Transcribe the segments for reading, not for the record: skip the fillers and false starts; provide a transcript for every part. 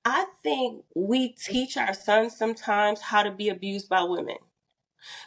I think we teach our sons sometimes how to be abused by women,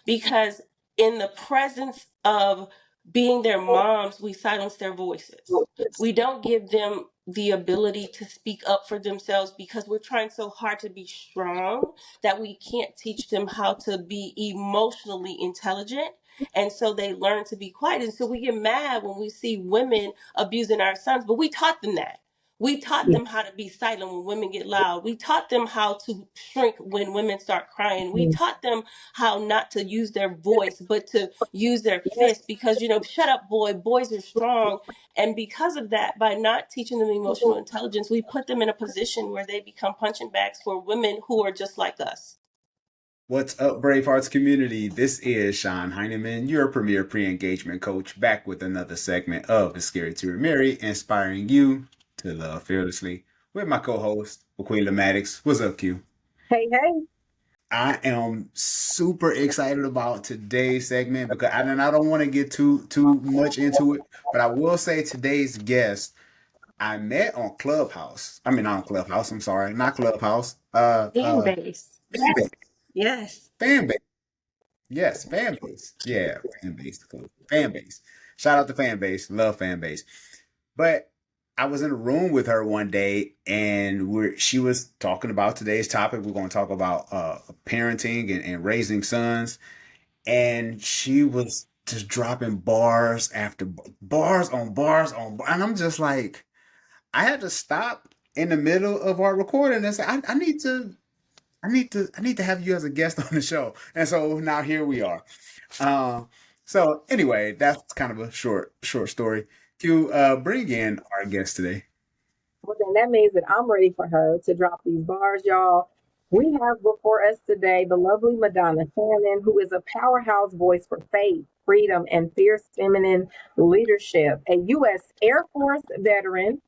because in the presence of being their moms, we silence their voices. We don't give them the ability to speak up for themselves because we're trying so hard to be strong that we can't teach them how to be emotionally intelligent. And so they learn to be quiet. And so we get mad when we see women abusing our sons, but we taught them that. We taught them how to be silent when women get loud. We taught them how to shrink when women start crying. We taught them how not to use their voice, but to use their fist because, shut up, boy, boys are strong. And because of that, by not teaching them emotional intelligence, we put them in a position where they become punching bags for women who are just like us. What's up, Bravehearts community? This is Sean Heineman, your premier pre-engagement coach, back with another segment of It's Scary to Remarry, inspiring you to love fearlessly. With my co-host, Aquila Maddox. What's up, Q? Hey, hey. I am super excited about today's segment because I don't want to get too much into it, but I will say today's guest I met on Clubhouse. I mean, not on Clubhouse. I'm sorry, not Clubhouse. Fan base. Fan base. Yes. Fan base. Yes, fan base. Yeah, fan base. Cool. Fan base. Shout out to fan base. Love fan base. But I was in a room with her one day, and she was talking about today's topic. We're going to talk about parenting and raising sons, and she was just dropping bars after bars on bars on, and I'm just like, I had to stop in the middle of our recording and say, I need to have you as a guest on the show. And so now here we are. Uh, so anyway, that's kind of a short story. To bring in our guest today. Well, then that means that I'm ready for her to drop these bars, y'all. We have before us today the lovely Madonna Shannon, who is a powerhouse voice for faith, freedom, and fierce feminine leadership, a U.S. Air Force veteran,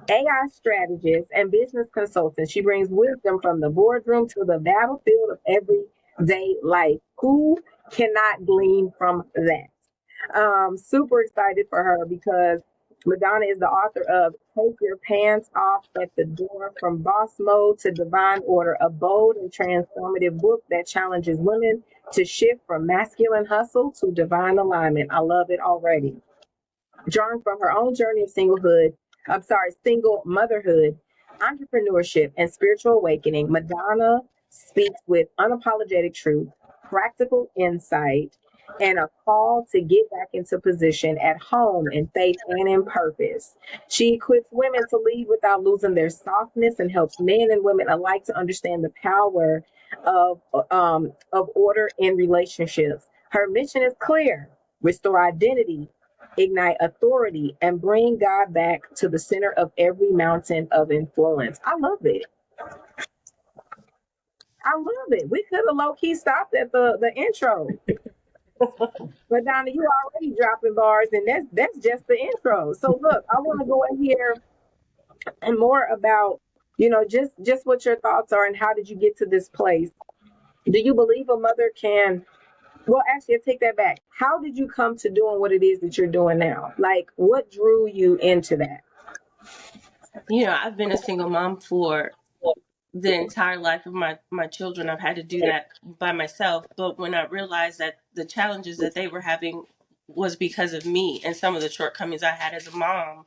AI strategist, and business consultant. She brings wisdom from the boardroom to the battlefield of everyday life. Who cannot glean from that? Super excited for her because Madonna is the author of Take Your Pants Off at the Door, From Boss Mode to Divine Order, a bold and transformative book that challenges women to shift from masculine hustle to divine alignment. I love it already. Drawing from her own journey of single motherhood, entrepreneurship, and spiritual awakening, Madonna speaks with unapologetic truth, practical insight, and a call to get back into position at home in faith and in purpose. She equips women to lead without losing their softness and helps men and women alike to understand the power of order in relationships. Her mission is clear: restore identity, ignite authority, and bring God back to the center of every mountain of influence. I love it. I love it. We could have low key stopped at the intro, but Donna, you already dropping bars, and that's just the intro. So look, I want to go in here and more about just what your thoughts are and how did you get to this place. Do you believe a mother can? Well, actually, I take that back. How did you come to doing what it is that you're doing now? Like, what drew you into that? I've been a single mom for the entire life of my children. I've had to do that by myself. But when I realized that the challenges that they were having was because of me and some of the shortcomings I had as a mom,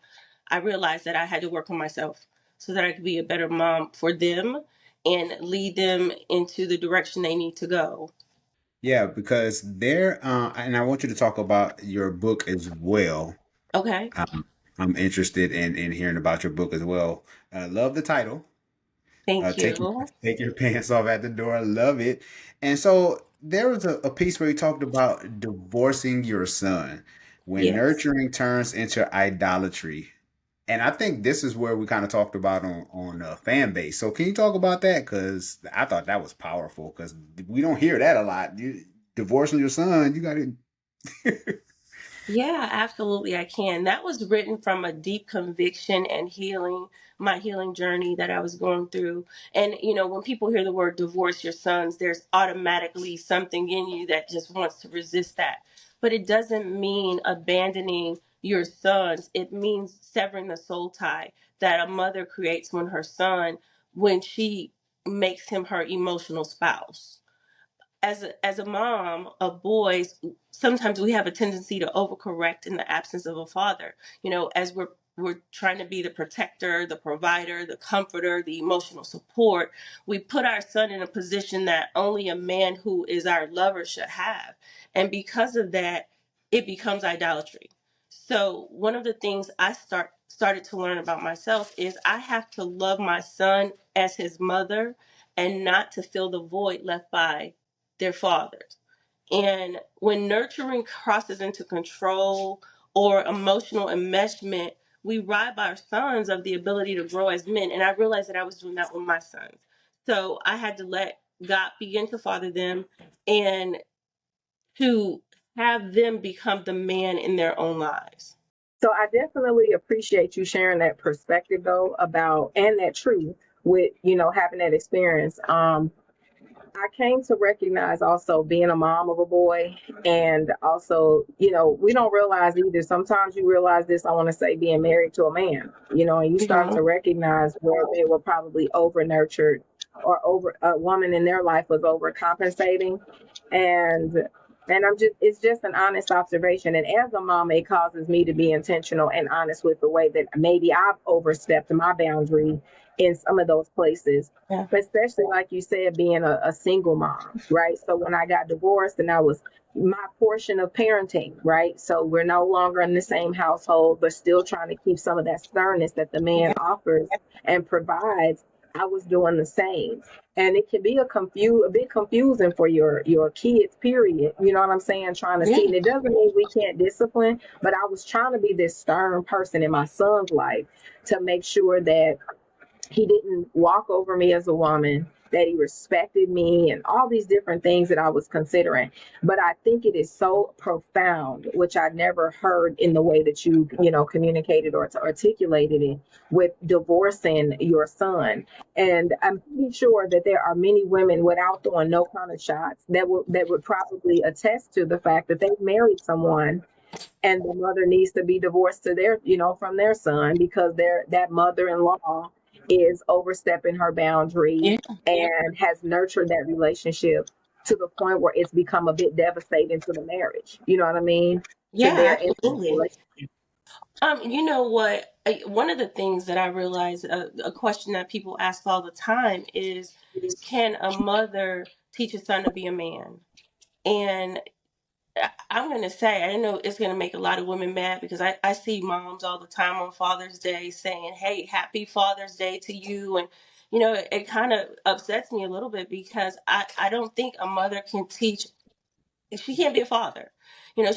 I realized that I had to work on myself so that I could be a better mom for them and lead them into the direction they need to go. Yeah, because and I want you to talk about your book as well. Okay. I'm interested in hearing about your book as well. Love the title. Thank Take you. take your pants off at the door. Love it. And so there was a piece where you talked about divorcing your son when Yes. nurturing turns into idolatry. And I think this is where we kind of talked about on fan base. So can you talk about that? Because I thought that was powerful. Because we don't hear that a lot. You divorcing your son, you got to. Yeah, absolutely, I can. That was written from a deep conviction and healing, my healing journey that I was going through. And, when people hear the word divorce your sons, there's automatically something in you that just wants to resist that. But it doesn't mean abandoning your sons, it means severing the soul tie that a mother creates when her son when she makes him her emotional spouse. As a mom of boys, sometimes we have a tendency to overcorrect in the absence of a father. As we're trying to be the protector, the provider, the comforter, the emotional support, we put our son in a position that only a man who is our lover should have. And because of that, it becomes idolatry. So one of the things I started to learn about myself is I have to love my son as his mother and not to fill the void left by their fathers. And when nurturing crosses into control or emotional enmeshment, we rob our sons of the ability to grow as men. And I realized that I was doing that with my sons. So I had to let God begin to father them and to have them become the man in their own lives. So I definitely appreciate you sharing that perspective though about and that truth with having that experience. I came to recognize also being a mom of a boy, and also, we don't realize either. Sometimes you realize this, I want to say, being married to a man, and you start Mm-hmm. to recognize where they were probably over nurtured or over a woman in their life was overcompensating. And it's just an honest observation. And as a mom, it causes me to be intentional and honest with the way that maybe I've overstepped my boundary in some of those places, Yeah. especially like you said, being a single mom, right? So when I got divorced, and that was my portion of parenting, right? So we're no longer in the same household, but still trying to keep some of that sternness that the man Yeah. offers and provides. I was doing the same, and it can be a bit confusing for your kids. Period. You know what I'm saying? Trying to see, Yeah. and it doesn't mean we can't discipline, but I was trying to be this stern person in my son's life to make sure that he didn't walk over me as a woman, that he respected me, and all these different things that I was considering. But I think it is so profound, which I never heard in the way that you communicated or articulated it, with divorcing your son. And I'm pretty sure that there are many women, without throwing no kind of shots, that would probably attest to the fact that they've married someone and the mother needs to be divorced to from their son, because that mother-in-law is overstepping her boundary Yeah. and has nurtured that relationship to the point where it's become a bit devastating to the marriage. You know what I mean? To Yeah, their intimate absolutely. relationship. You know what? One of the things that I realize, a question that people ask all the time is, can a mother teach a son to be a man? And I'm going to say, I know it's going to make a lot of women mad, because I see moms all the time on Father's Day saying, hey, happy Father's Day to you. And, it kind of upsets me a little bit, because I don't think a mother can teach, she can't be a father.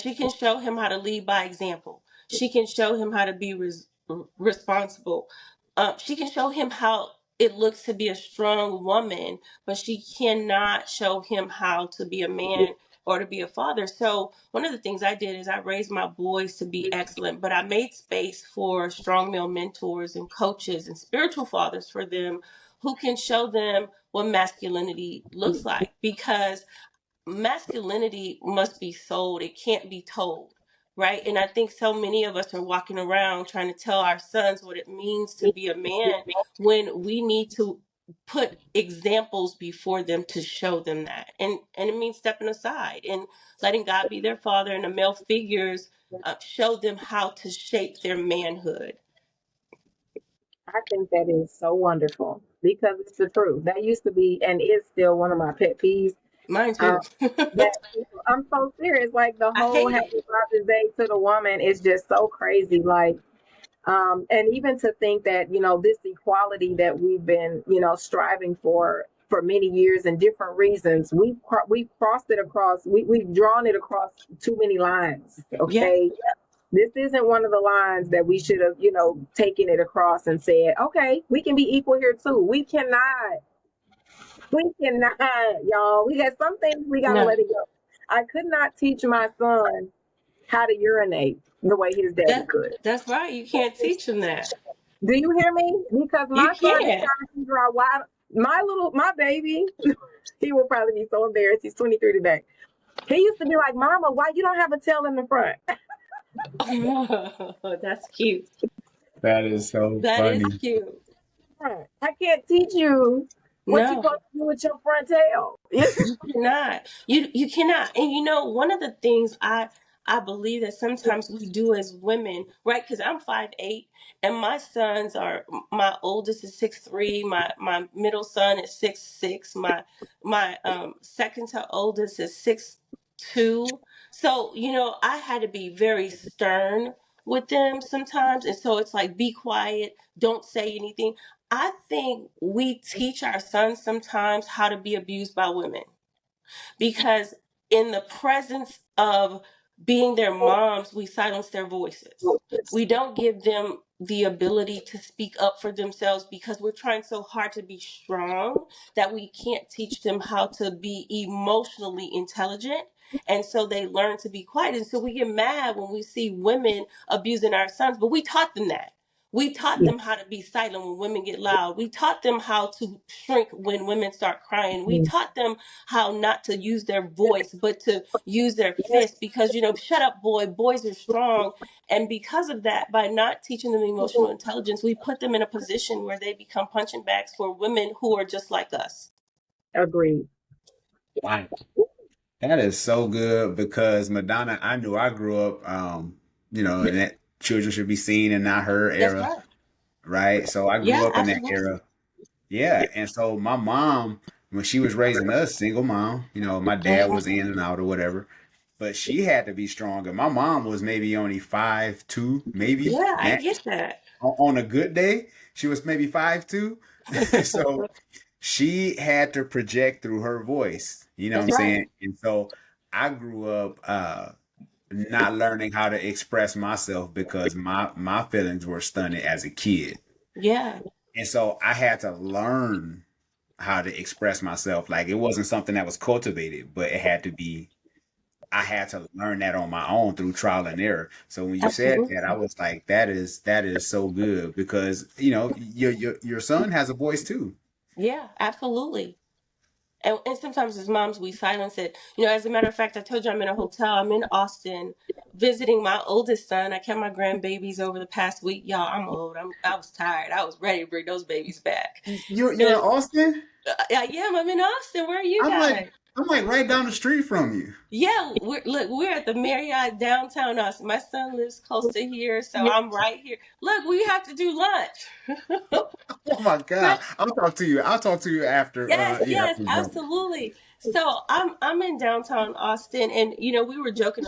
She can show him how to lead by example. She can show him how to be responsible. She can show him how it looks to be a strong woman, but she cannot show him how to be a man or to be a father. So one of the things I did is I raised my boys to be excellent, but I made space for strong male mentors and coaches and spiritual fathers for them, who can show them what masculinity looks like, because masculinity must be sold. It can't be told, right? And I think so many of us are walking around trying to tell our sons what it means to be a man, when we need to put examples before them to show them that. And it means stepping aside and letting God be their father, and the male figures show them how to shape their manhood. I think that is so wonderful because it's the truth. That used to be and is still one of my pet peeves. Mine Um, too. that I'm so serious. Like the I whole hate Happy it. Father's Day to the woman is just so crazy. Like, and even to think that this equality that we've been striving for many years and different reasons, we've crossed it across. We've drawn it across too many lines. Yeah. Okay, this isn't one of the lines that we should have taken it across and said, okay, we can be equal here too. We cannot, y'all. We got some things we gotta No. let it go. I could not teach my son how to urinate the way his daddy That could. that's right. You can't teach them that. Do you hear me? Because You my son is can't. trying to figure out why my baby, he will probably be so embarrassed. He's 23 today. He used to be like, Mama, why you don't have a tail in the front? That's cute. That is so That is funny. cute. I can't teach you what you're No. supposed to do with your front tail. You cannot. You cannot. And you know, one of the things I believe that sometimes we do as women, right? Because I'm 5'8", and my sons are, my oldest is 6'3", my middle son is 6'6", my second to oldest is 6'2". So you know, I had to be very stern with them sometimes, and so it's like, be quiet, don't say anything. I think we teach our sons sometimes how to be abused by women, because in the presence of being their moms, we silence their voices. We don't give them the ability to speak up for themselves because we're trying so hard to be strong that we can't teach them how to be emotionally intelligent. And so they learn to be quiet. And so we get mad when we see women abusing our sons, but we taught them that. We taught them how to be silent when women get loud. We taught them how to shrink when women start crying. We taught them how not to use their voice, but to use their fist, because, you know, shut up, boy, boys are strong. And because of that, by not teaching them emotional intelligence, we put them in a position where they become punching bags for women who are just like us. Agreed. Wow. That is so good because Madonna, I knew I grew up, in that children should be seen and not heard That's era, right. right? So I grew Yeah, up in that absolutely. era. Yeah. And so my mom, when she was raising us, single mom, my dad was Mhm. in and out or whatever, but she had to be stronger. My mom was maybe only 5'2", maybe Yeah, I max. get that. On a good day, she was maybe 5'2". So she had to project through her voice. You know what That's I'm right. saying? And so I grew up not learning how to express myself because my feelings were stunted as a kid. Yeah. And so I had to learn how to express myself. Like it wasn't something that was cultivated, but it had to be I had to learn that on my own through trial and error. So when you said that, I Absolutely. was like, that is so good because your son has a voice too. Yeah, absolutely. And sometimes as moms, we silence it. You know, as a matter of fact, I told you I'm in a hotel. I'm in Austin visiting my oldest son. I kept my grandbabies over the past week. Y'all, I'm old. I was tired. I was ready to bring those babies back. You're in And Austin? I am. I'm in Austin. Where are you I'm like guys? I'm like right down the street from you. Yeah, we're at the Marriott downtown Austin. My son lives close to here, so I'm right here. Look, we have to do lunch. Oh my God. But I'll talk to you. I'll talk to you after yes, yes, after we're done. absolutely. So I'm in downtown Austin, and you know, we were joking.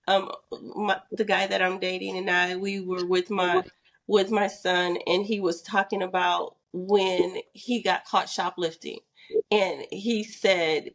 The guy that I'm dating and we were with my son, and he was talking about when he got caught shoplifting, and he said,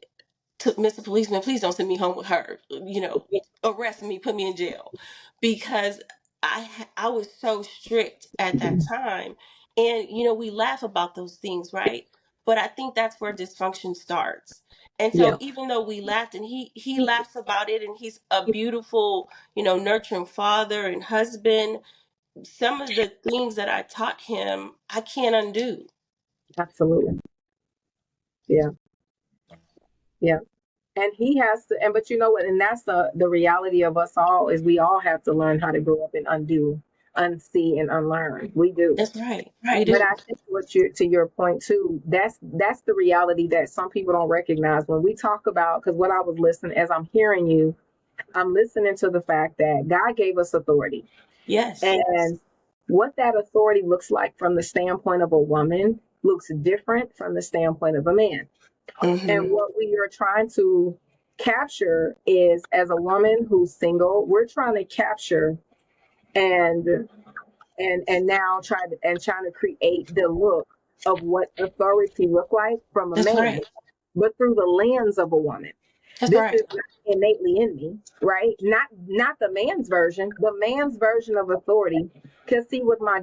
to Mr. Policeman, please don't send me home with her. You know, arrest me, put me in jail, because I was so strict at that time, and you know, we laugh about those things, right? But I think that's where dysfunction starts. And so Yeah, even though we laughed, and he laughs about it, and he's a beautiful, you know, nurturing father and husband, some of the things that I taught him, I can't undo. absolutely. Yeah, yeah. And he has to, and but you know what? And that's the reality of us all is we all have to learn how to grow up and undo, unsee, and unlearn. We do. That's right. We But do. I think what you to your point too, that's the reality that some people don't recognize when we talk about because what I was listening as I'm hearing you, I'm listening to the fact that God gave us authority. Yes. And what that authority looks like from the standpoint of a woman looks different from the standpoint of a man. And Hmm. what we are trying to capture is as a woman who's single, we're trying to capture and now trying to create the look of what authority look like from a That's man, right. but through the lens of a woman. That's This right. is not innately in me, right? Not the man's version. The man's version of authority. Cause see, with my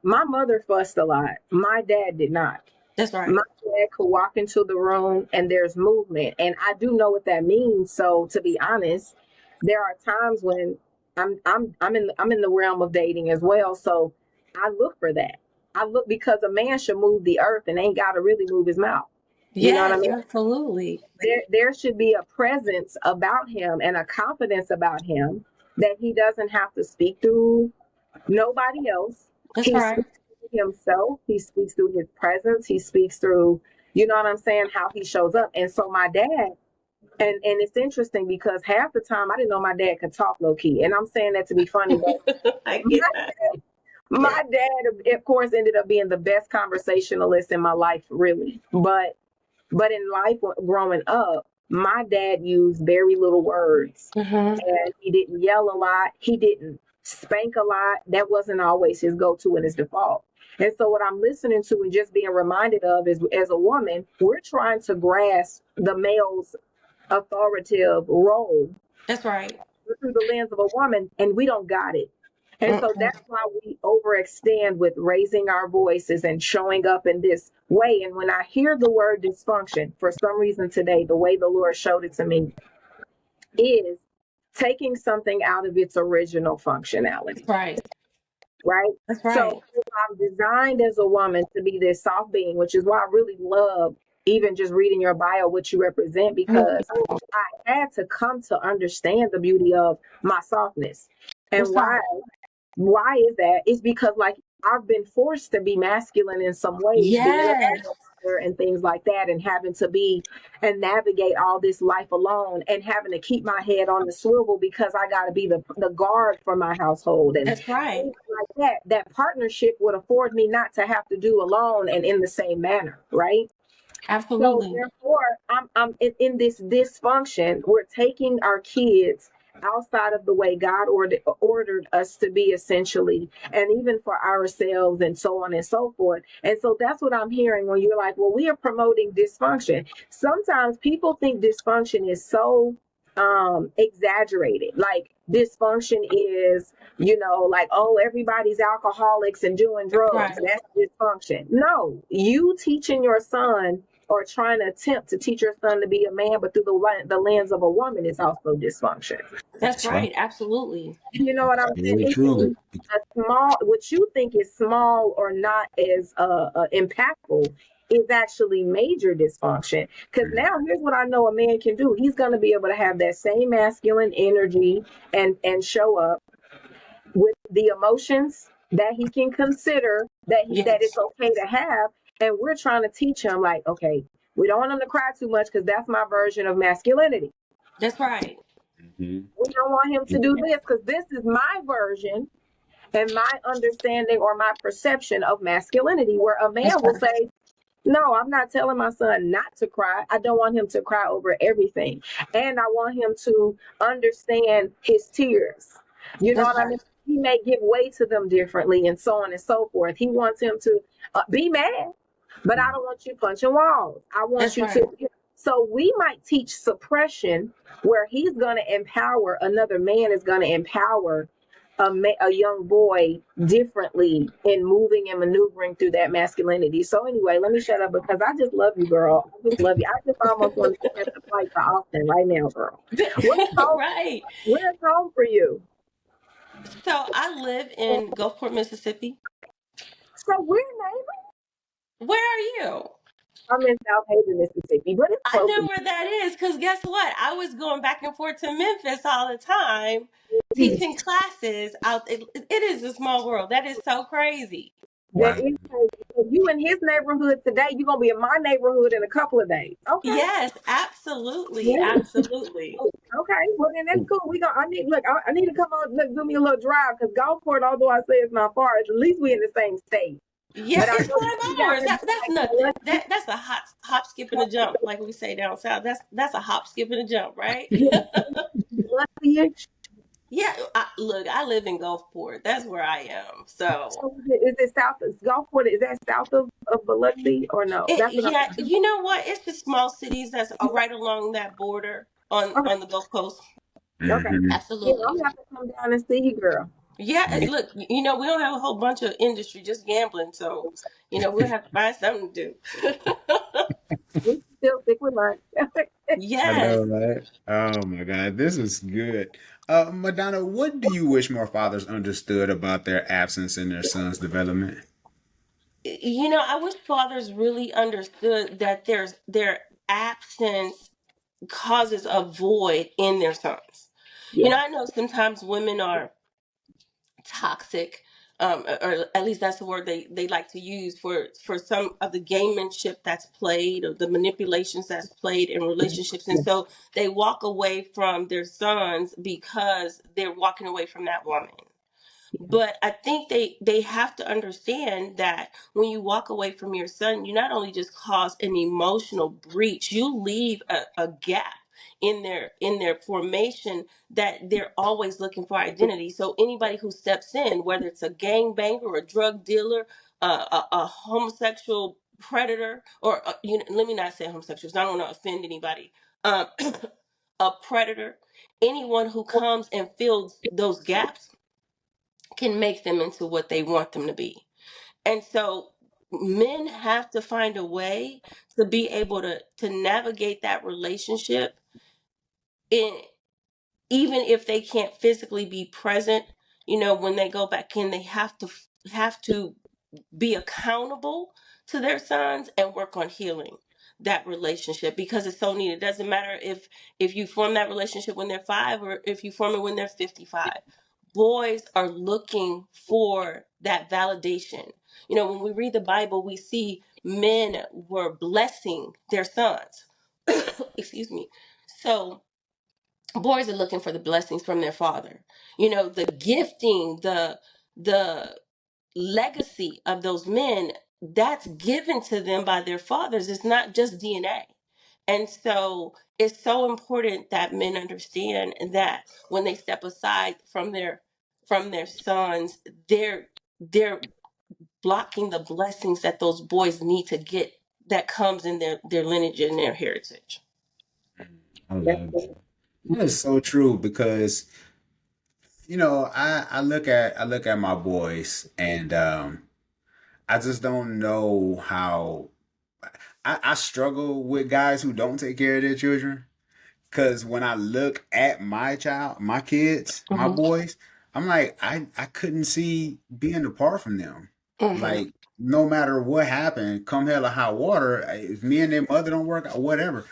mother fussed a lot. My dad did not. That's My right. dad could walk into the room and there's movement, and I do know what that means. So to be honest, there are times when I'm in the realm of dating as well. So I look for that. I look because a man should move the earth and ain't got to really move his mouth. You know what I Yes, mean? absolutely. There should be a presence about him and a confidence about him that he doesn't have to speak through nobody else. That's He right. speaks through himself. He speaks through his presence. He speaks through, you know what I'm saying, how he shows up. And so my dad, and it's interesting because half the time I didn't know my dad could talk low key. And I'm saying that to be funny, but I my, get that. my dad, of course, ended up being the best conversationalist in my life, really. But in life, growing up, my dad used very little words, Hmm. and he didn't yell a lot. He didn't spank a lot. That wasn't always his go-to and his default. And so what I'm listening to and just being reminded of is, as a woman, we're trying to grasp the male's authoritative role That's right. through the lens of a woman, and we don't got it. And so Mm-mm. that's why we overextend with raising our voices and showing up in this way. And when I hear the word dysfunction, for some reason today, the way the Lord showed it to me is taking something out of its original That's functionality, right. right? That's So right. I'm designed as a woman to be this soft being, which is why I really love even just reading your bio, what you represent, Mhm. because I had to come to understand the beauty of my softness. And That's right. why is that? It's because like I've been forced to be masculine in some ways, being a Yes. mother and things like that, and having to be and navigate all this life alone, and having to keep my head on the swivel because I got to be the guard for my household and That's right. things like that. That partnership would afford me not to have to do alone and in the same manner, right? So Absolutely. therefore, I'm in this dysfunction. We're taking our kids outside of the way God ordered us to be, essentially, and even for ourselves, and so on and so forth. And so that's what I'm hearing when you're like, well, we are promoting dysfunction. Sometimes people think dysfunction is so exaggerated. Like dysfunction is, like, oh, everybody's alcoholics and doing That's drugs. right. That's dysfunction. No, you teaching your son or trying to attempt to teach your son to be a man, but through the lens of a woman is also dysfunction. That's That's right. right. Absolutely. You know what I'm saying? Very It can true. be a small, what you think is small or not as impactful is actually major dysfunction. Because Mhm. now here's what I know a man can do. He's going to be able to have that same masculine energy and show up with the emotions that he can consider that Yes. it's okay to have. And we're trying to teach him, like, okay, we don't want him to cry too much because that's my version of masculinity. That's right. Mhm. We don't want him to do this because this is my version and my understanding or my perception of masculinity, where a That's man will right. say, no, I'm not telling my son not to cry. I don't want him to cry over everything. And I want him to understand his tears. You know That's what I right. mean? He may give way to them differently and so on and so forth. He wants him to be mad, but I don't want you punching walls. I want That's you right. to. So we might teach suppression where he's going to empower, another man is going to empower a young boy differently in moving and maneuvering through that masculinity. So anyway, let me shut up because I just love you, girl. I just love you. I just almost want to catch a flight to Austin right now, girl. Where's home? Right. Where's home for you? So I live in Gulfport, Mississippi. So we're neighbors. Where are you? I'm in South Haven, Mississippi, but it's I close know to where that is because guess what? I was going back and forth to Memphis all the time me. teaching classes out. It is a small world. That is so crazy. That Wow. is crazy. So you in his neighborhood today, you're gonna be in my neighborhood in a couple of days. Okay. Yes, absolutely. Yeah. Absolutely. Okay, well then that's cool. We gonna. I need look. I need to come on. Look, do me a little drive because Gulfport, although I say it's not far, at least we in the same state. Yeah, But I it's know you be 5 down hours. in That's like nothing. Biloxi. That's a hop, skip, and a jump, like we say down south. That's a hop, skip, and a jump, right? Yeah, Biloxi-ish. Yeah. Look, I live in Gulfport. That's where I am. So So is it south? Is Gulfport? Is that south of Biloxi or no? That's what yeah, I'm. you know what? It's just small cities that's right along that border Okay, on the Gulf Coast. okay. Mhm. Yeah, I'm Absolutely. gonna have to come down and see you, girl. Yeah, Yeah. look, we don't have a whole bunch of industry, just gambling. So, we'll have to find something to do. We can still stick with lunch. I Yes. know, right? Oh my God, this is good. Madonna, what do you wish more fathers understood about their absence in their son's development? I wish fathers really understood that their absence causes a void in their sons. Yeah, I know sometimes women are toxic or at least that's the word they like to use for some of the gamemanship that's played or the manipulations that's played in relationships. And so they walk away from their sons because they're walking away from that woman. But I think they have to understand that when you walk away from your son, you not only just cause an emotional breach, you leave a gap in their formation that they're always looking for identity. So anybody who steps in, whether it's a gangbanger or a drug dealer, a homosexual predator, or let me not say homosexuals. I don't want to offend anybody. Um, a predator, anyone who comes and fills those gaps can make them into what they want them to be. And so men have to find a way to be able to navigate that relationship in, even if they can't physically be present, when they go back in, they have to be accountable to their sons and work on healing that relationship, because it's so needed. It doesn't matter if you form that relationship when they're 5 or if you form it when they're 55. Boys are looking for that validation. When we read the Bible, we see men were blessing their sons. Excuse me. So boys are looking for the blessings from their father. The gifting, the legacy of those men that's given to them by their fathers. It's not just DNA. And so it's so important that men understand that when they step aside from their sons, they're blocking the blessings that those boys need to get, that comes in their lineage and their heritage. I love that. That is so true because I look at my boys and I just don't know how I struggle with guys who don't take care of their children. Cause when I look at my kids, my Hmm. boys, I'm like, I couldn't see being apart from them. Hmm. Like, no matter what happened, come hell or high water, if me and their mother don't work out, whatever,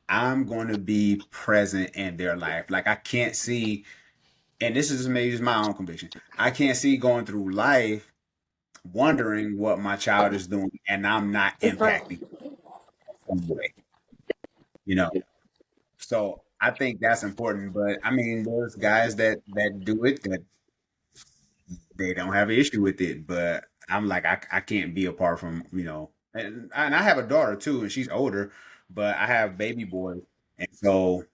I'm going to be present in their life. Like, I can't see, and this is maybe just my own conviction. I can't see going through life wondering what my child is doing, and I'm not That's right. impacting some way, you know. So I think that's important. But I mean, there's guys that do it that they don't have an issue with it. But I'm like, I can't be apart from and I have a daughter too, and she's older, but I have baby boys, and so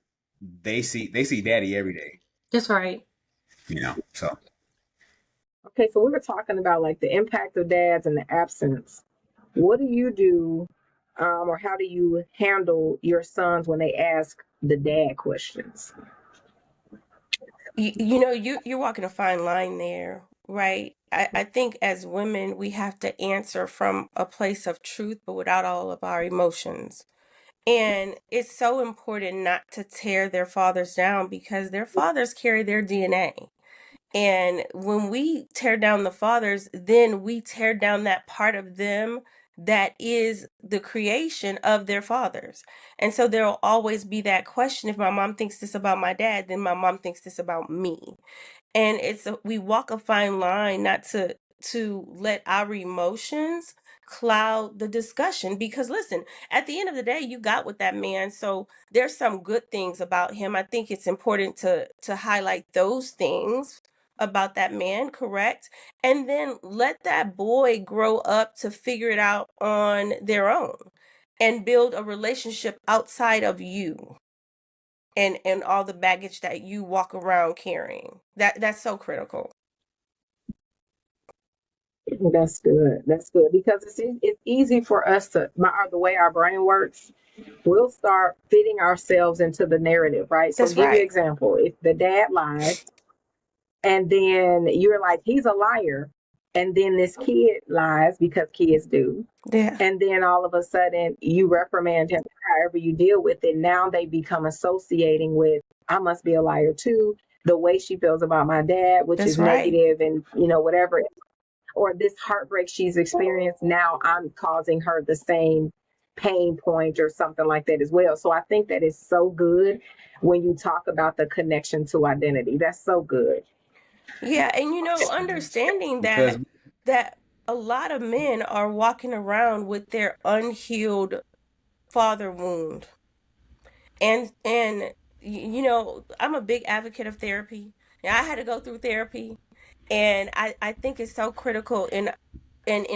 they see daddy every day, That's right. So Okay, so we were talking about like the impact of dads and the absence. What do you do, or how do you handle your sons when they ask the dad questions? You're walking a fine line there, right? I think as women, we have to answer from a place of truth, but without all of our emotions. And it's so important not to tear their fathers down, because their fathers carry their DNA. And when we tear down the fathers, then we tear down that part of them that is the creation of their fathers. And so there'll always be that question: if my mom thinks this about my dad, then my mom thinks this about me. And we walk a fine line not to let our emotions cloud the discussion, because listen, at the end of the day, you got with that man, so there's some good things about him. I think it's important to highlight those things about that man, correct? And then let that boy grow up to figure it out on their own and build a relationship outside of you and all the baggage that you walk around carrying. That's so critical. That's good. That's good because it's easy for us to the way our brain works. We'll start fitting ourselves into the narrative, right? So, That's give you an right. example. If the dad lies, and then you're like, he's a liar, and then this kid lies because kids do, Yeah. and then all of a sudden you reprimand him, however you deal with it. Now they become associating with, I must be a liar too. The way she feels about my dad, which That's is right. negative, and whatever, or this heartbreak she's experienced, now I'm causing her the same pain point or something like that as well. So I think that is so good when you talk about the connection to identity. That's so good. Yeah, and understanding because that a lot of men are walking around with their unhealed father wound. And I'm a big advocate of therapy. Yeah, I had to go through therapy, and I think it's so critical in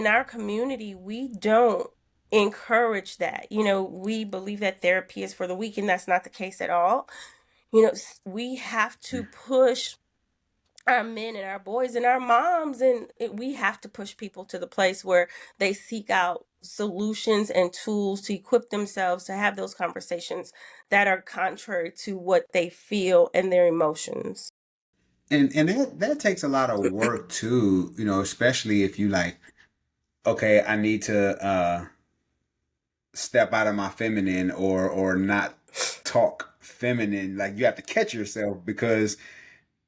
our community. We don't encourage that. We believe that therapy is for the weak, and that's not the case at all. We have to push our men and our boys and our moms, and we have to push people to the place where they seek out solutions and tools to equip themselves to have those conversations that are contrary to what they feel and their emotions. and that takes a lot of work too, especially if you like, okay, I need to step out of my feminine or not talk feminine. Like you have to catch yourself because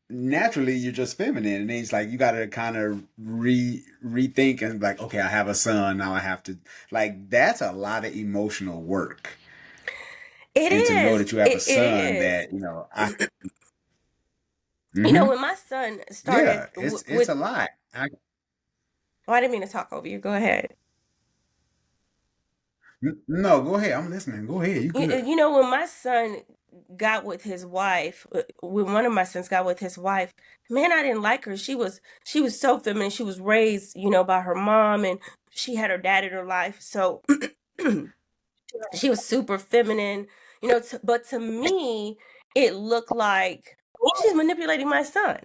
naturally you're just feminine, and it's like you got to kind of rethink and like, okay, I have a son now, I have to, like, that's a lot of emotional work. It And to know is. that you have a It son is. that I hmm When my son started yeah, it's a lot. oh, I didn't mean to talk over you. Go ahead. No, go ahead, I'm listening, go ahead, you good. When my son got with his wife, when one of my sons got with his wife, man, I didn't like her. She was so feminine. She was raised, by her mom, and she had her dad in her life. So she was super feminine, but to me, it looked like she's manipulating my son,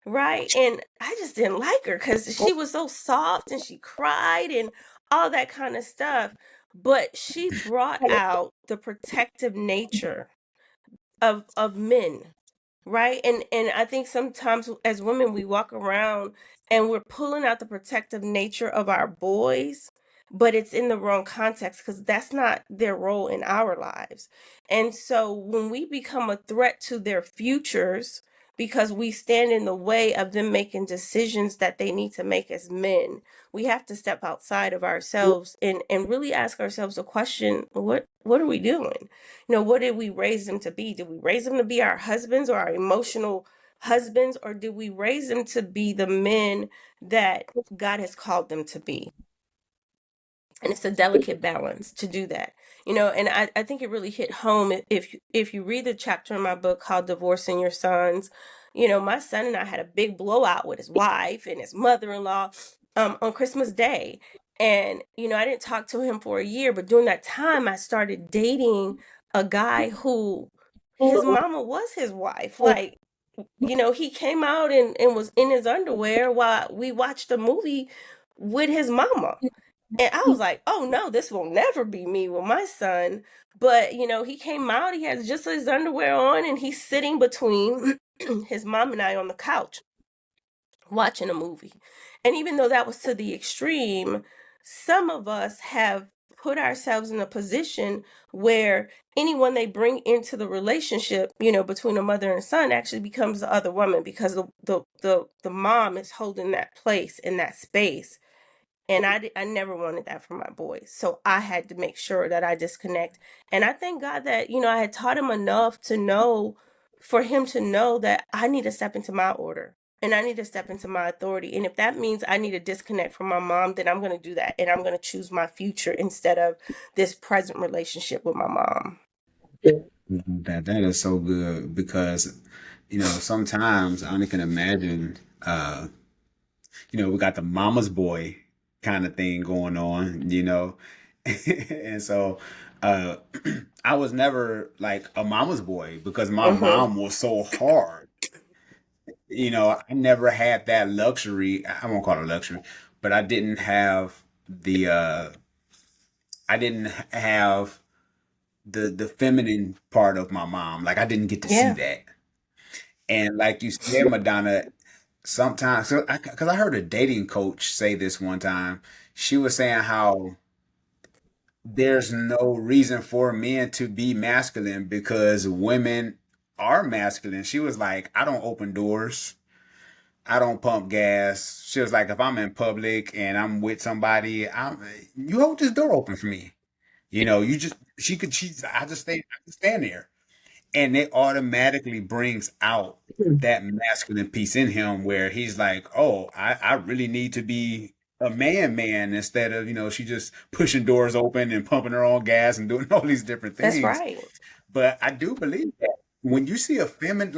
right? And I just didn't like her because she was so soft and she cried and all that kind of stuff. But she brought out the protective nature of men, right? And I think sometimes as women we walk around and we're pulling out the protective nature of our boys, but it's in the wrong context because that's not their role in our lives. And so when we become a threat to their futures because we stand in the way of them making decisions that they need to make as men, we have to step outside of ourselves and really ask ourselves a question: what are we doing? What did we raise them to be? Did we raise them to be our husbands or our emotional husbands, or did we raise them to be the men that God has called them to be? And it's a delicate balance to do that. And I think it really hit home if you read the chapter in my book called Divorcing Your Sons. My son and I had a big blowout with his wife and his mother-in-law on Christmas Day. And I didn't talk to him for a year, but during that time I started dating a guy who his mama was his wife. Like, he came out and was in his underwear while we watched a movie with his mama. And I was like, oh no, this will never be me with my son. But, he came out, he has just his underwear on, and he's sitting between his mom and I on the couch watching a movie. And even though that was to the extreme, some of us have put ourselves in a position where anyone they bring into the relationship, between a mother and son actually becomes the other woman because the mom is holding that place in that space. And I never wanted that for my boys. So I had to make sure that I disconnect. And I thank God that, I had taught him enough to know, for him to know that I need to step into my order and I need to step into my authority. And if that means I need to disconnect from my mom, then I'm going to do that. And I'm going to choose my future instead of this present relationship with my mom. That is so good because sometimes I only can imagine we got the mama's boy kind of thing going on, and so uh I was never like a mama's boy because my Mm-hmm. mom was so hard. I never had that luxury. I won't call it luxury, but I didn't have the feminine part of my mom. Like I didn't get to see Yeah. that. And like you said, Madonna, sometimes, because I heard a dating coach say this one time. She was saying how there's no reason for men to be masculine because women are masculine. She was like, I don't open doors. I don't pump gas. She was like, if I'm in public and I'm with somebody, you hold this door open for me. You just, I just stand there. and it automatically brings out that masculine piece in him where he's like, oh, I really need to be a man instead of, she just pushing doors open and pumping her own gas and doing all these different That's things. right. But I do believe that when you see a feminine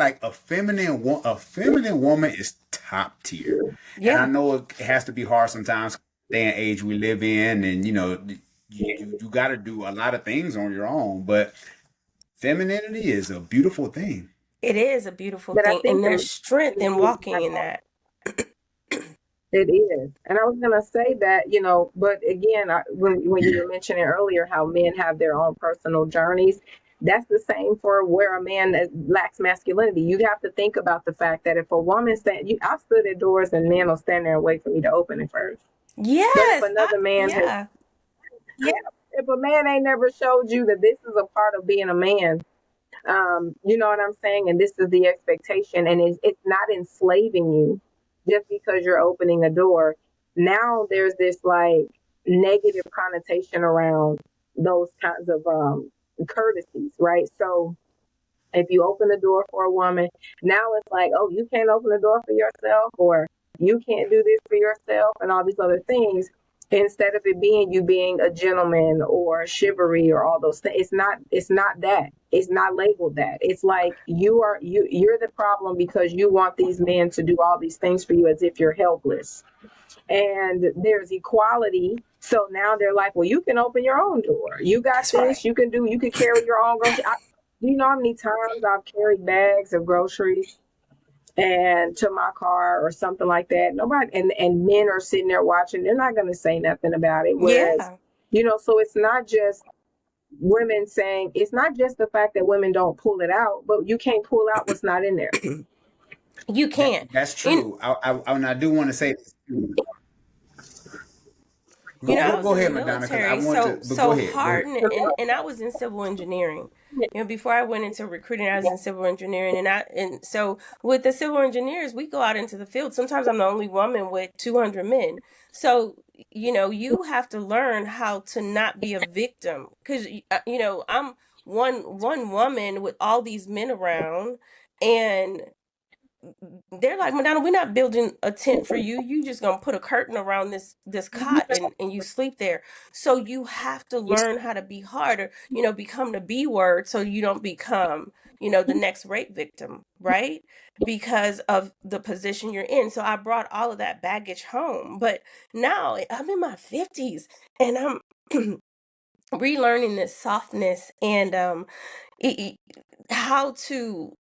woman is top tier. And I Yeah, know it has to be hard sometimes, day and age we live in, and you got to do a lot of things on your own. But femininity is a beautiful thing. it is a beautiful But I thing, think and that there's strength in walking in that. it is. And I was going to say that, but again, when you were mentioning earlier how men have their own personal journeys, that's the same for where a man that lacks masculinity. You have to think about the fact that if a woman I've stood at doors and men will stand there and wait for me to open it first. But if Yes, another man has, yeah, yeah, if a man ain't never showed you that this is a part of being a man, you know what I'm saying? And this is the expectation, and it's not enslaving you just because you're opening a door. Now there's this like negative connotation around those kinds of courtesies, right? So if you open the door for a woman, now it's like, oh, you can't open the door for yourself, or you can't do this for yourself, and all these other things. Instead of it being you being a gentleman or chivalry or all those things, it's not that. It's not labeled that. It's like you're the problem because you want these men to do all these things for you as if you're helpless. And there's equality. So now they're like, well, you can open your own door. You got that's right. this. You can carry your own groceries. Do you know how many times I've carried bags of groceries and to my car or something like that? Nobody, and men are sitting there watching. They're not going to say nothing about it. Whereas, Yeah, so it's not just women saying, it's not just the fact that women don't pull it out, but you can't pull out what's not in there. you can't. That's And true. And I do want to say this too. I was Go in the ahead, Madonna, because I military, want so to. But go so ahead. Go ahead. hard, and I was in civil engineering. Before I went into recruiting, I was in civil engineering, and so with the civil engineers, we go out into the field. Sometimes I'm the only woman with 200 men. So you have to learn how to not be a victim because I'm one woman with all these men around, and they're like, Madonna, we're not building a tent for you. You just gonna put a curtain around this cot and you sleep there. So you have to learn how to be harder, become the B word so you don't become, the next rape victim, right? Because of the position you're in. So I brought all of that baggage home. But now I'm in my 50s and I'm relearning this softness and e- how to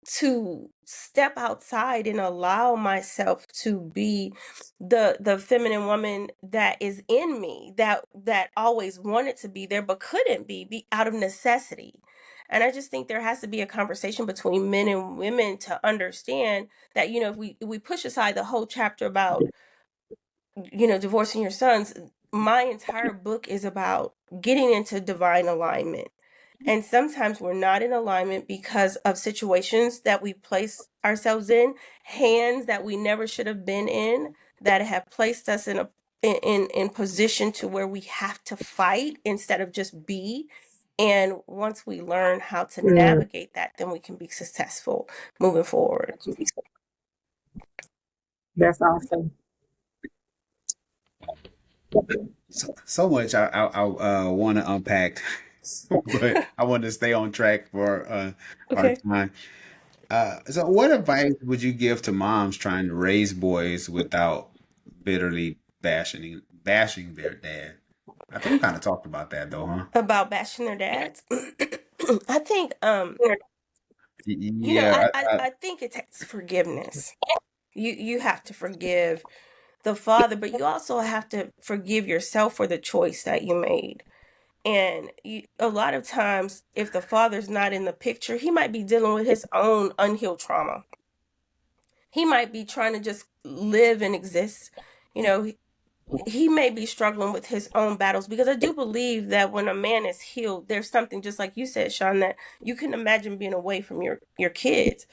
step outside and allow myself to be the feminine woman that is in me that always wanted to be there but couldn't be out of necessity. And I just think there has to be a conversation between men and women to understand that if we push aside the whole chapter about divorcing your sons, my entire book is about getting into divine alignment. And sometimes we're not in alignment because of situations that we place ourselves in, hands that we never should have been in, that have placed us in position to where we have to fight instead of just be. And once we learn how to Mm, navigate that, then we can be successful moving forward. that's awesome. So much I want to unpack, but I want to stay on track for our Okay. time. So, what advice would you give to moms trying to raise boys without bitterly bashing their dad? I think we kind of talked about that though, huh? About bashing their dads. I think Yeah, I think it takes forgiveness. You have to forgive the father, but you also have to forgive yourself for the choice that you made. And a lot of times, if the father's not in the picture, he might be dealing with his own unhealed trauma. He might be trying to just live and exist. You know, he may be struggling with his own battles because I do believe that when a man is healed, there's something just like you said, Sean, that you can imagine being away from your kids.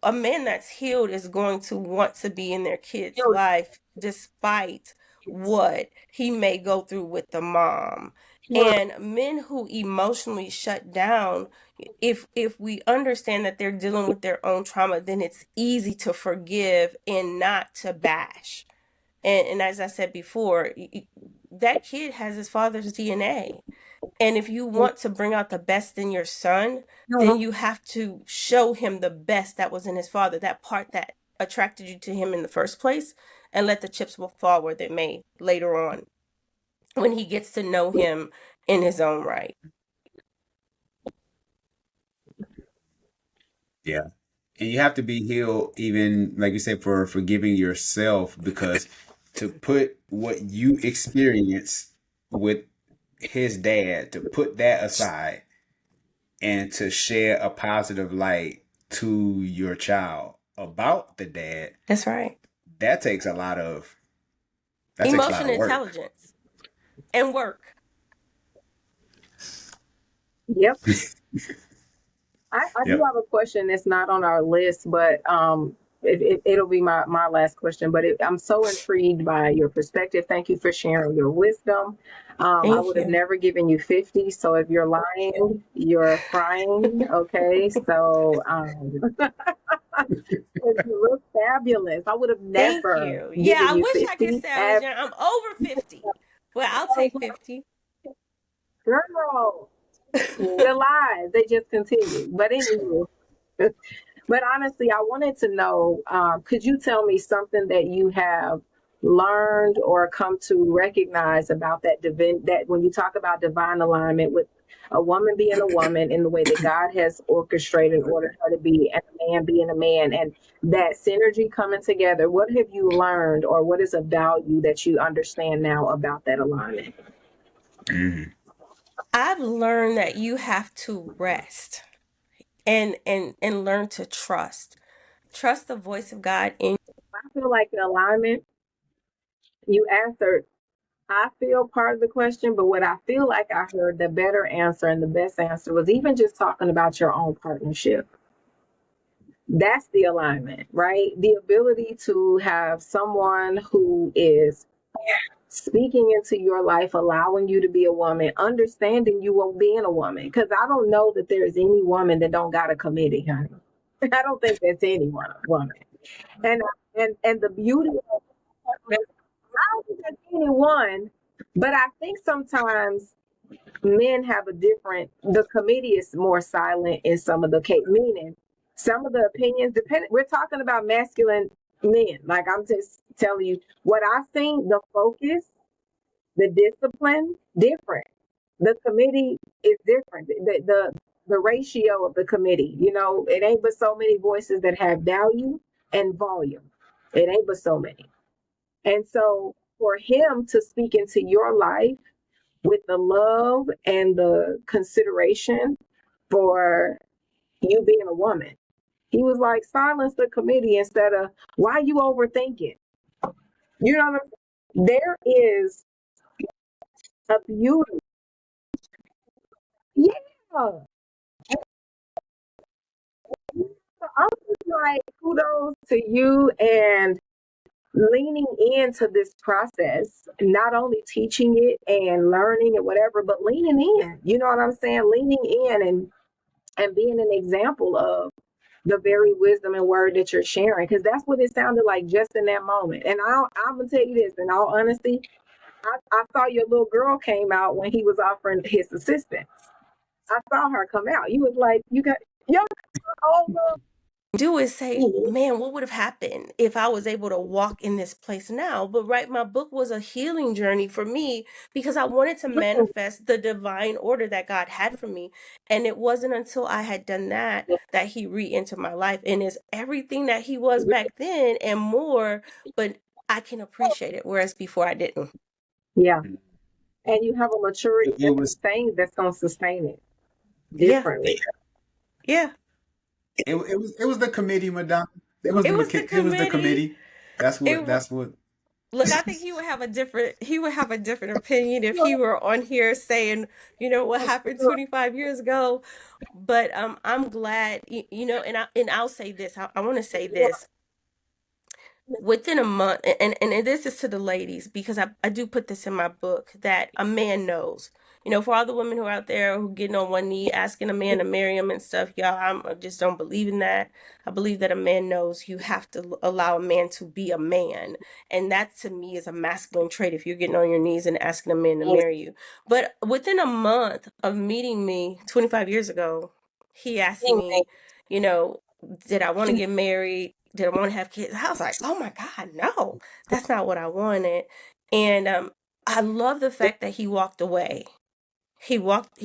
A man that's healed is going to want to be in their kids' life despite what he may go through with the mom. Right. And men who emotionally shut down, if we understand that they're dealing with their own trauma, then it's easy to forgive and not to bash. And as I said before, that kid has his father's DNA. And if you want to bring out the best in your son, then Mhm. you have to show him the best that was in his father, that part that attracted you to him in the first place, and let the chips will fall where they may later on when he gets to know him in his own right. Yeah. And you have to be healed, even like you said, for forgiving yourself, because to put what you experienced with his dad, to put that aside and to share a positive light to your child about the dad, That's right. that takes a lot of that takes a lot Emotional of work. intelligence and work. Yep. I do Yep. have a question that's not on our list, but it'll be my last question. But I'm so intrigued by your perspective. Thank you for sharing your wisdom. I Thank would have you. never given you 50. So if you're lying, you're crying. Okay. So you look fabulous. I would have Thank never you. Yeah, given I you wish I could 50. say I was young. I'm over 50. Well, I'll take 50. Girl, the lies, they just continue. But anyway, but honestly, I wanted to know, could you tell me something that you have learned or come to recognize about that when you talk about divine alignment with a woman being a woman in the way that God has orchestrated and ordered her to be, and a man being a man, and that synergy coming together, what have you learned, or what is a value that you understand now about that alignment? Hmm. I've learned that you have to rest and learn to trust. Trust the voice of God in. I feel like the alignment, you answered, I feel part of the question, but what I feel like I heard the better answer and the best answer was even just talking about your own partnership. That's the alignment, right? The ability to have someone who is speaking into your life, allowing you to be a woman, understanding you won't being a woman. Because I don't know that there's any woman that don't got a committee, honey. I don't think that's any woman. And and the beauty of it, I don't think that's anyone, but I think sometimes men have a different, the committee is more silent in some of the case, meaning some of the opinions depend, we're talking about masculine men, like I'm just telling you what I've seen, the focus, the discipline different, the committee is different, the ratio of the committee, it ain't but so many voices that have value and volume, it ain't but so many. And so for him to speak into your life with the love and the consideration for you being a woman. He was like, silence the committee instead of, why you overthinking? You know what I'm saying? There is a beauty. Yeah. I'm just like, kudos to you and leaning into this process, not only teaching it and learning and whatever, but leaning in. You know what I'm saying? Leaning in and being an example of the very wisdom and word that you're sharing, because that's what it sounded like just in that moment. And I'm gonna tell you this, in all honesty, I saw your little girl came out when he was offering his assistance. I saw her come out. You was like, you got your old Do is say, little. man, what would have happened if I was able to walk in this place now? But right, my book was a healing journey for me because I wanted to manifest the divine order that God had for me. And it wasn't until I had done that that he re-entered my life and is everything that he was back then and more, but I can appreciate it, whereas before I didn't. Yeah, and you have a maturity It was that's gonna sustain it Yeah, differently. yeah. it was the committee, Madonna. It was It was the it was the committee. committee. That's It what was. that's what. Look, I think he would have a different opinion if he were on here saying, what happened 25 years ago. But I'm glad, and I'll say this. I want to say this. within a month, and this is to the ladies, because I do put this in my book, that a man knows. For all the women who are out there who getting on one knee asking a man to marry him and stuff, y'all, I just don't believe in that. I believe that a man knows. You have to allow a man to be a man, and that to me is a masculine trait. If you're getting on your knees and asking a man to marry you, but within a month of meeting me 25 years ago, he asked me, you know, did I want to get married? Did I want to have kids? I was like, oh my God, no, that's not what I wanted. And I love the fact that he walked away. He walked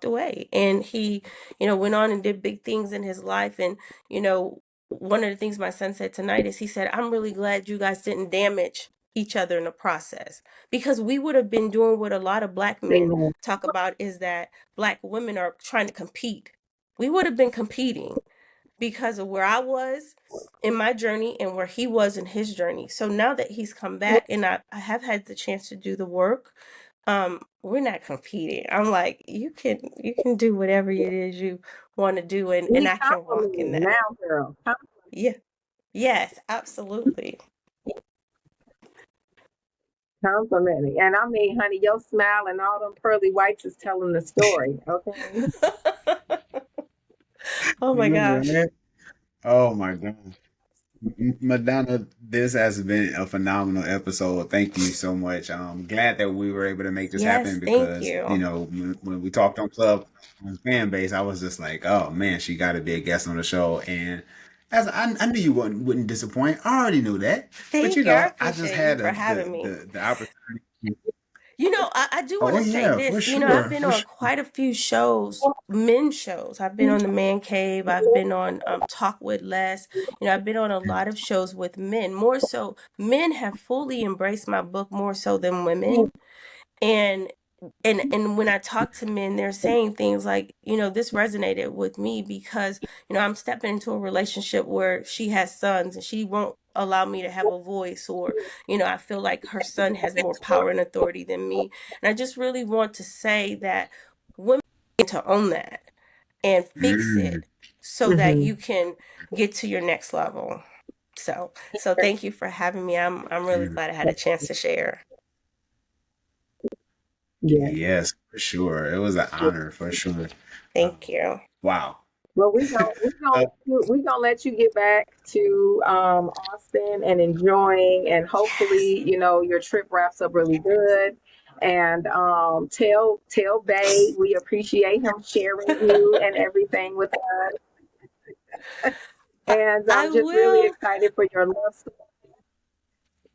away, and he, went on and did big things in his life. And, you know, one of the things my son said tonight is, he said, I'm really glad you guys didn't damage each other in the process, because we would have been doing what a lot of black men Amen. talk about, is that black women are trying to compete. We would have been competing because of where I was in my journey and where he was in his journey. So now that he's come back and I have had the chance to do the work, we're not competing. I'm like, you can do whatever it is you want to do, and He's I can walk in complimenting that. now, girl. Yeah. Yes, absolutely. Complimenting. And I mean, honey, your smile and all them pearly whites is telling the story. Okay. Oh my gosh. Right? Oh my God. Madonna, this has been a phenomenal episode. Thank you so much. I'm glad that we were able to make this Yes, happen thank because, you. when we talked on Club on fan base, I was just like, oh man, she got to be a guest on the show. And as I knew you wouldn't disappoint. I already knew that. But, Thank you. I I just appreciate you had for having me. the opportunity. I do want Oh to say yeah, for this. I've sure. been For on sure. quite a few shows, men's shows. I've been on the Man Cave. I've been on Talk with Les. I've been on a lot of shows with men. More so, men have fully embraced my book more so than women. And and when I talk to men, they're saying things like, this resonated with me because, I'm stepping into a relationship where she has sons and she won't allow me to have a voice, or, I feel like her son has more power and authority than me. And I just really want to say that women need to own that and fix Mm, it so that Mm-hmm. you can get to your next level. So thank you for having me. I'm really mm. glad I had a chance to share. Yeah. Yes, for sure. It was an honor for sure. Thank you. Wow. Well, we gonna let you get back to Austin and enjoying, and Yes. hopefully, your trip wraps up really good. And tell Bay we appreciate him sharing you and everything with us. And I I'm just really will. excited for your love story.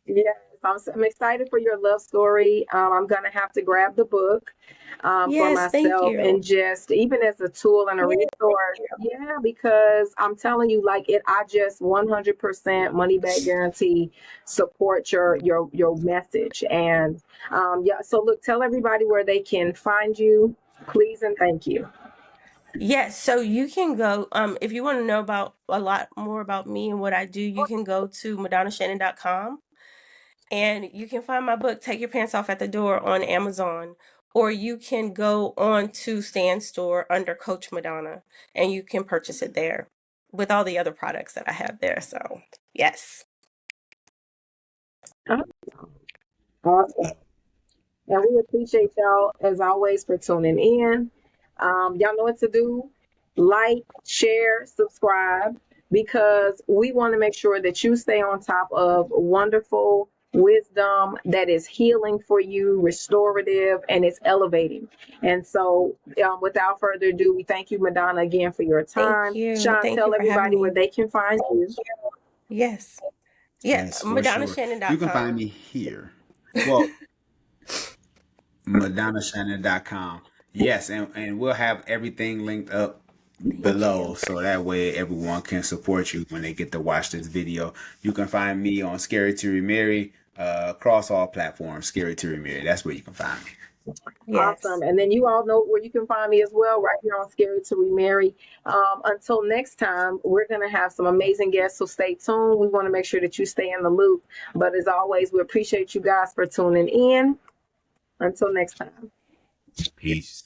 Yes, I'm excited for your love story. I'm gonna have to grab the book for Yes, thank myself, you. and just even as a tool and a resource. Yeah, because I'm telling you, like it, I just 100% money back guarantee support your message. And yeah, so look, tell everybody where they can find you, please, and thank you. Yes, so you can go, if you want to know about a lot more about me and what I do, you can go to madonnashannon.com, and you can find my book, Take Your Pants Off at the Door, on Amazon. Or you can go on to Stan Store under Coach Madonna, and you can purchase it there with all the other products that I have there. So, yes. Awesome. And we appreciate y'all as always for tuning in. Y'all know what to do. Like, share, subscribe, because we want to make sure that you stay on top of wonderful wisdom that is healing for you, restorative, and it's elevating. And so, without further ado, we thank you, Madonna, again for your Thank time. you. Sean, Thank you tell for having everybody where me. they can find you. Yes. Yeah, Yes, for sure. You can find madonnashannon.com. me here. Well, MadonnaShannon.com. Yes, and we'll have everything linked up Thank below you. so that way everyone can support you when they get to watch this video. You can find me on Scary to Remarry, across all platforms, Scary to Remarry. That's where you can find me. Awesome. Yes. And then you all know where you can find me as well, right here on Scary to Remarry. Until next time, we're going to have some amazing guests, so stay tuned. We want to make sure that you stay in the loop. But as always, we appreciate you guys for tuning in. Until next time. Peace.